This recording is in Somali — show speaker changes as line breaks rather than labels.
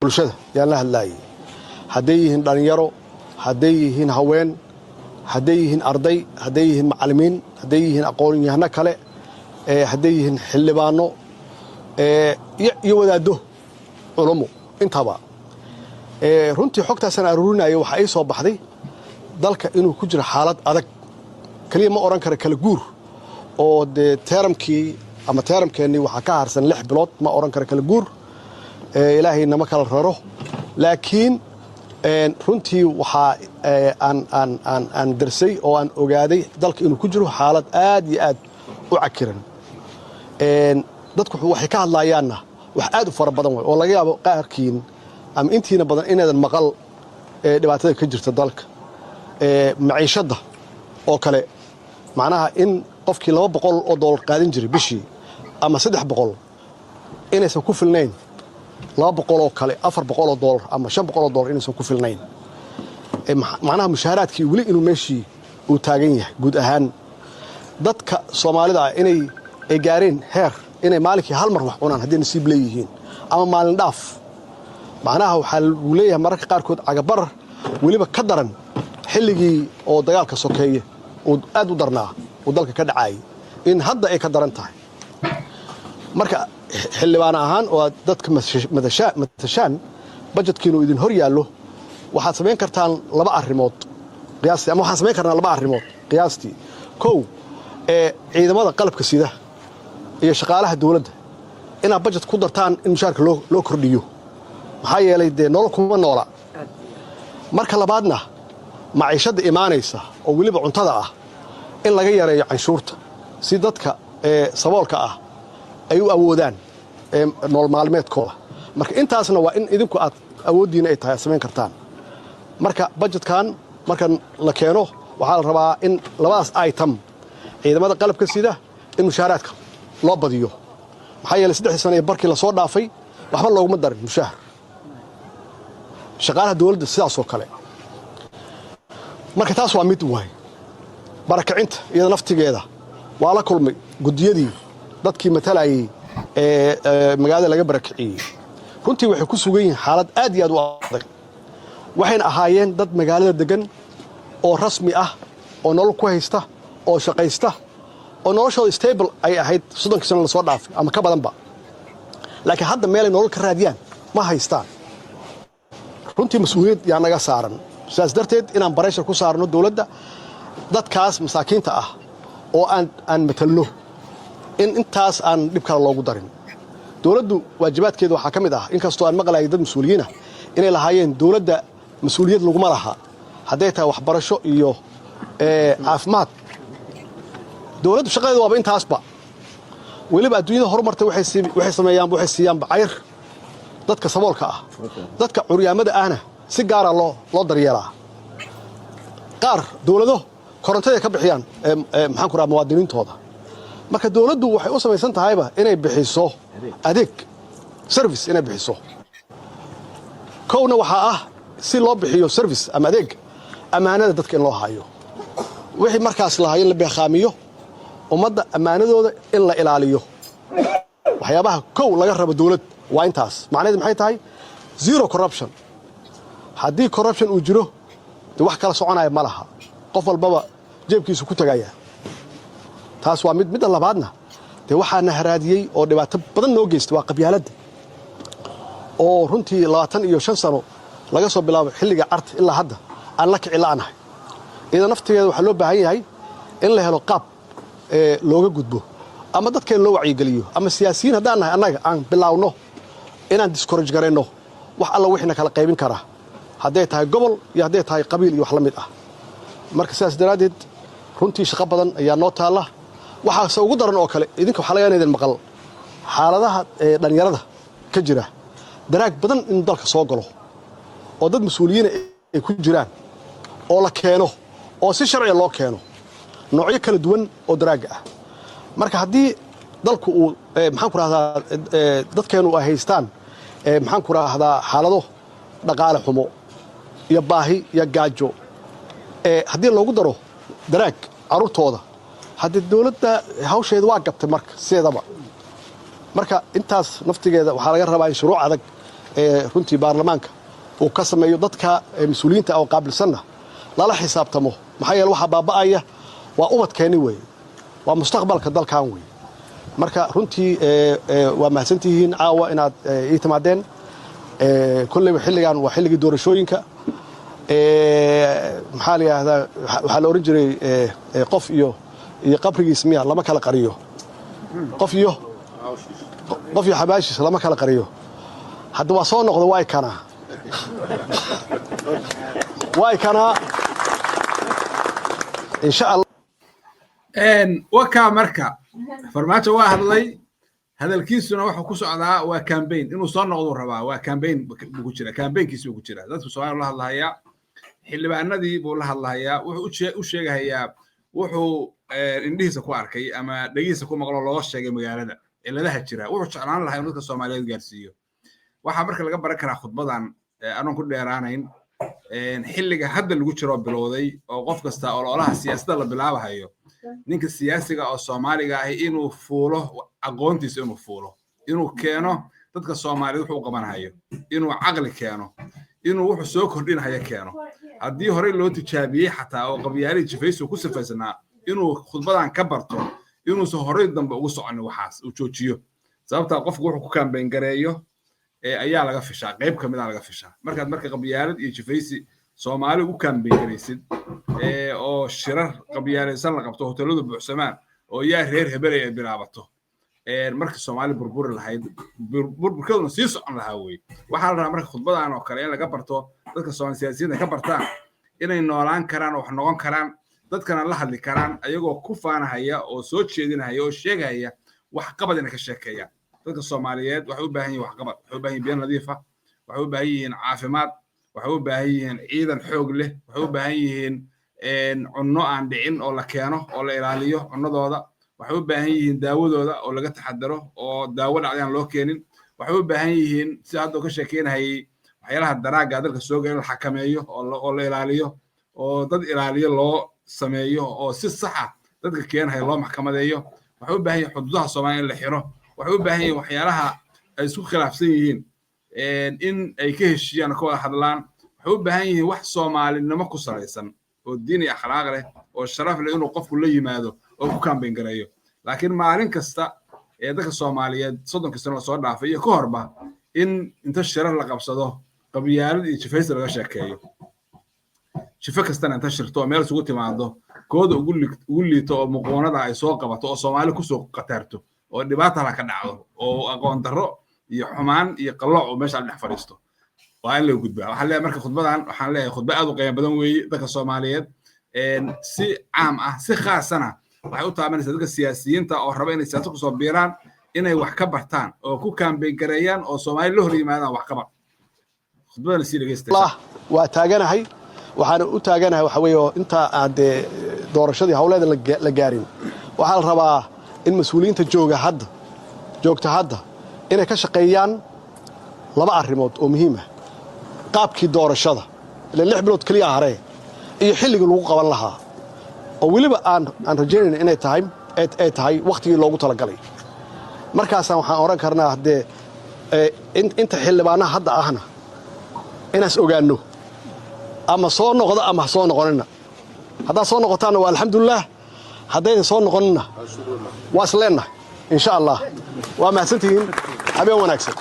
bulshada yaan la hadlaayay hadday yihiin dhalinyaro hadday yihiin haween hadday yihiin arday hadday yihiin macallimiin hadday yihiin aqoon-yahano kale hadday yihiin xildhibaano iyo wadaaddo culumo intaba runtii xogtaasaan aruurinaya waxaa ii soo baxday dalka inuu ku jiro xaalad adag kaliya ma oran kara kala guur oo dee teeramkii ama teeramkeennii waxaa ka harsan 6 bilood ma oran kara kala guur ilaahay nama kala raro laakiin runtii waxaa aan darsay oo aan ogaaday dalka inuu ku jiro xaalad aad iyo aad u cakiran dadku waxay ka hadlayaanna wax aad u fara badan oo laga yaabo qaarkiin ama intiina badan inaadan maqal dhibaatada ka jirta dalka maciishada oo kale macnaha in qofkii $200 qaadan jiray bishii ama $300 inaysan ku filnayn $200 oo kale $400 ama $500 inaysan ku filnayn macnaha mushaaraadkii weli inuu meeshii uu taagan yahay guud ahaan dadka Soomaalida inay gaareen heer inay maalinkii hal mar wax cunaan haddii nasiib leeyihiin ama maalin dhaaf macnaha waxaa lagu leeyahay mararka qaarkood cagabar weliba ka daran xilligii oo dagaalka sokeeye oo aad u darnaa oo dalka ka dhacay in hadda ay ka daran tahay marka xildhibaan ahaan oo dadka matashaan budgetkiinu idin hor yaallo waxaad samayn kartaan 2 arrimood qiyaastii ama waxaan samayn karnaa 2 arrimood qiyaastii kow ciidamada qalabka sida iyo shaqaalaha dawladda inaad budget ku dartaan in mushaarka loo kordhiyo maxaa yeelay dee nolol kuma noola marka labaadna maciishada imaanaysa oo weliba cuntada ah in laga yareeyo canshuurta si dadka saboolka ah ay u awoodaan nolol maalmeedkooda marka intaasna waa in idinku aad awoodiina ay tahay samayn kartaan marka budgetkan marka la keeno waxaa la rabaa in 2 item ciidamada qalabka sida in mushaaraadka loo badiyo maxaa yeelay 3 sano ee barkii la soo dhaafay waxba looguma darin mushaar shaqaalaha dawladda sidaas oo kale marka taas waa mid waay barakacinta iyada naftigeeda waa la kulmay gudiyadii dadkii matalayay magaalada laga barakiciyay runtii waxay ku sugan yihiin xaalad aad iyo aad u adag waxayna ahaayeen dad magaalada degan oo rasmi ah oo nolol ku haysta oo shaqaysta oo noloshooda stable ay ahayd 30 sano la soo dhaafay ama ka badanba laakiin hadda meel ay nolol ka raadiyaan ma haystaan runtii mas'uuliyad yaa naga saaran sidaas darteed inaan barayshar ku saarno dawladda dadkaas masaakiinta ah oo aan matalno in intaas aan dhib kale loogu darin dawladdu waajibaadkeedu waxaa ka mid ah inkastoo aan maqlaayay dad mas'uuliyiin ah inay lahaayeen dawladda mas'uuliyad laguma laha hadday tahay waxbarasho iyo caafimaad dawladdu shaqadeedu waaba intaasba weliba adduunyada horumartay waxay siiyaan cayr dadka saboolka ah dadka curyaamada ahna si gaara loo daryeelaa qaar dawlado korontada ka bixiyaan maxaan ku rahaa muwaadiniintooda marka dawladdu waxay u samaysan tahayba inay bixiso adeeg service inay bixiso kowna waxaa ah si loo bixiyo service ama adeeg ammaanada dadka in loo hayo wixii markaas la hayo in la beeqaamiyo ummadda ammaanadooda in la ilaaliyo waxyaabaha kow laga rabo dawlad waa intaas macnaheedu maxay tahay zero corruption haddii corruption uu jiro dee wax kala soconaya ma laha qof walbaba jeebkiisu ku tagaya taas waa midda labaadna dee waxaana haraadiyey oo dhibaato badan noo geystay waa qabyaaladda oo runtii 25 sano laga soo bilaabo xilliga carta ilaa hadda aan la kici la'anahay iyada naftigeeda waxaa loo baahan yahay in la helo qaab looga gudbo ama dadkeen loo wacyigeliyo ama siyaasiyiin haddaan nahay annaga aan bilaawno inaan discourage garayno wax alla wixina kala qaybin kara hadday tahay gobol iyo hadday tahay qabiil iyo wax la mid ah marka sidaas daraaddeed runtii shaqo badan ayaa noo taalla waxaase ugu daran oo kale idinka waxaa laga idin maqal xaaladaha dhalinyarada ka jira daraag badan in dalka soo galo oo dad mas'uuliyiin ay ku jiraan oo la keeno oo si sharci loo keeno noocyo kala duwan oo daraaga ah marka haddii dalku uu maxaan ku raahdaa dadkeenu ay haystaan maxaan ku raahdaa xaalado dhaqaale xumo iyo baahi iyo gaajo haddii loogu daro daraag caruurtooda haddii dawladda hawsheeda waa gabtay marka sideedaba marka intaas naftigeeda waxaa laga rabaa in shuruuc adag runtii baarlamaanka uu ka sameeyo dadka mas'uuliyiinta oo qaabilsanna lala xisaabtamo maxaa yeelay waxa baaba'aya waa ubadkeeni weeye waa mustaqbalka dalkan weeye marka runtii waa mahadsantihiin caawa inaad ii timaadeen kulleyba xilligan waa xilligii doorashooyinka maxaa la yidhaahdaa waxaa la oran jiray qof iyo qabrigiis miya lama kala qariyo qof iyo xabaashiis lama kala qariyo hadda waa soo noqda way kana insha Allah
وكا مركا فرماجة واحد لي هذا الكيس أنا واحد كوس على وكامبين إنه صار نقدر ربع وكامبين بقولش كامبين كيس بقولش ذات سؤال الله هيا حل بقى النادي بقول الله هيا وش هيا وحو إنديه سكوار كي أما دقيق سكوا مقالة الله شيء مجال هذا إلا ده هتشرا وحش على الله هيا نقطة الصومالية جالسية واحد مركا لقى بركة خد بدن أنا كل يرانين حل حد اللي قلت رب الوضي أو قف كستا أو الله السياسة اللي بلعبها هيو ninka siyaasiga oo Soomaaliga ah inuu fuulo aqoontiisa inuu fuulo inuu keeno dadka Soomaaliyeed wuxuu qabanayo inuu aqli keeno inuu wuxuu soo kordhinayo keeno hadii hore loo tijaabiyay xataa oo qabyaalada jifayso ku safaysanaa inuu khudbadan ka barto inuu soo hore dambe ugu soconin waxaas uu joojiyo sababta qofku wuxuu ku kaambeyn gareeyo ayaa laga fishaa qayb kamid ah laga fishaa marka qabyaalad iyo jifaysi Soomaali u kaambeyn gareysid oo shirar qabyaalaysan la qabto hoteelada buuxsamaan oo yaa reer hebel ay bilaabato marka Soomaali burbur lahayd burburkaduna sii socon lahaa way waxa la rabaa marka khudbadan oo kale in laga barto dadka Soomaali siyaasiyiinta ka bartaan inay noolaan karaan wax noqon karaan dadkana la hadli karaan ayagoo ku faanahaya oo soo jeedinaya oo sheegaya wax qabad in ka sheekeeya dadka Soomaaliyeed waxay u baahan yihiin wax qabad waxay u baahan yihiin biyo nadiif ah waxay u baahan yihiin caafimaad waxay u baahan yihiin ciidan xoog leh waxay u baahan yihiin cunno aan dhicin oo la keeno oo la ilaaliyo cunnadooda waxay u baahan yihiin daawadooda oo laga taxadaro oo daawo dhacdaan loo keenin waxay u baahan yihiin si hadda ka sheekeenayay waxyaalaha daraaga dalka soo galay la xakameeyo oo la ilaaliyo oo dad ilaaliyo loo sameeyo oo si sax ah dadka keenaya loo maxkamadeeyo waxay u baahan yihiin xuduudaha Soomaaliya in la xiro waxay u baahan yihiin waxyaalaha ay isku khilaafsan yihiin in ay ka heshiiyaan kooda hadlaan waxay u baahan yihiin wax Soomaalinimo ku salaysan oo diin iyo akhlaaq leh oo sharaf leh inuu qofku la yimaado oo ku kaambeyn gareeyo laakiin maalin kasta dadka Soomaaliyeed 30 sano soo dhaafay iyo ka horba in inta shirar la qabsado qabyaalad iyo jifaysi laga sheekeeyo shifa kastana inta shirto meel isugu timaado kooda ugu liito oo muqoonada ay soo qabato oo Soomaali ku soo qatarto oo dhibaato la ka dhacdo oo aqoon darro iyo xumaan iyo qalooc oo meesha dhex fadhiisto waa in la gudbaa waxa leeyahay marka khudbadan waxaan leeyahay khudba aad u qiimo badan weeye dadka Soomaaliyeed si caam ah si khaasana waxay u taabanaysaa dadka siyaasiyiinta oo raba inay siyaasad ku soo biiraan inay wax ka bartaan oo ku kaambeyn gareeyaan oo Soomaali la hor yimaadaan wax ka bar khudbadan si dhageystay
waa taaganahay waxaan u taaganahay waxa weeye inta aad doorashadii hawleeda la gaarin waxa la rabaa in mas'uuliyiinta joogta hadda inay ka shaqeeyaan laba arrimood oo muhiim ah qaabkii doorashada ilaa 6 bilood kaliya haree iyo xilliga lagu qaban lahaa oo waliba aan rajaynayna inay tahay waqtigii loogu talagalay markaas waxaan oran karnaa hadee inta xildhibaanaha hadda ahna inaas ogaano ama soo noqdo ama soo noqonina hadaa soo noqotaana waa alxamdulillah hadayna soo noqonina waa isleenahay insha Allah waa mahadsantihiin habeen wanaagsan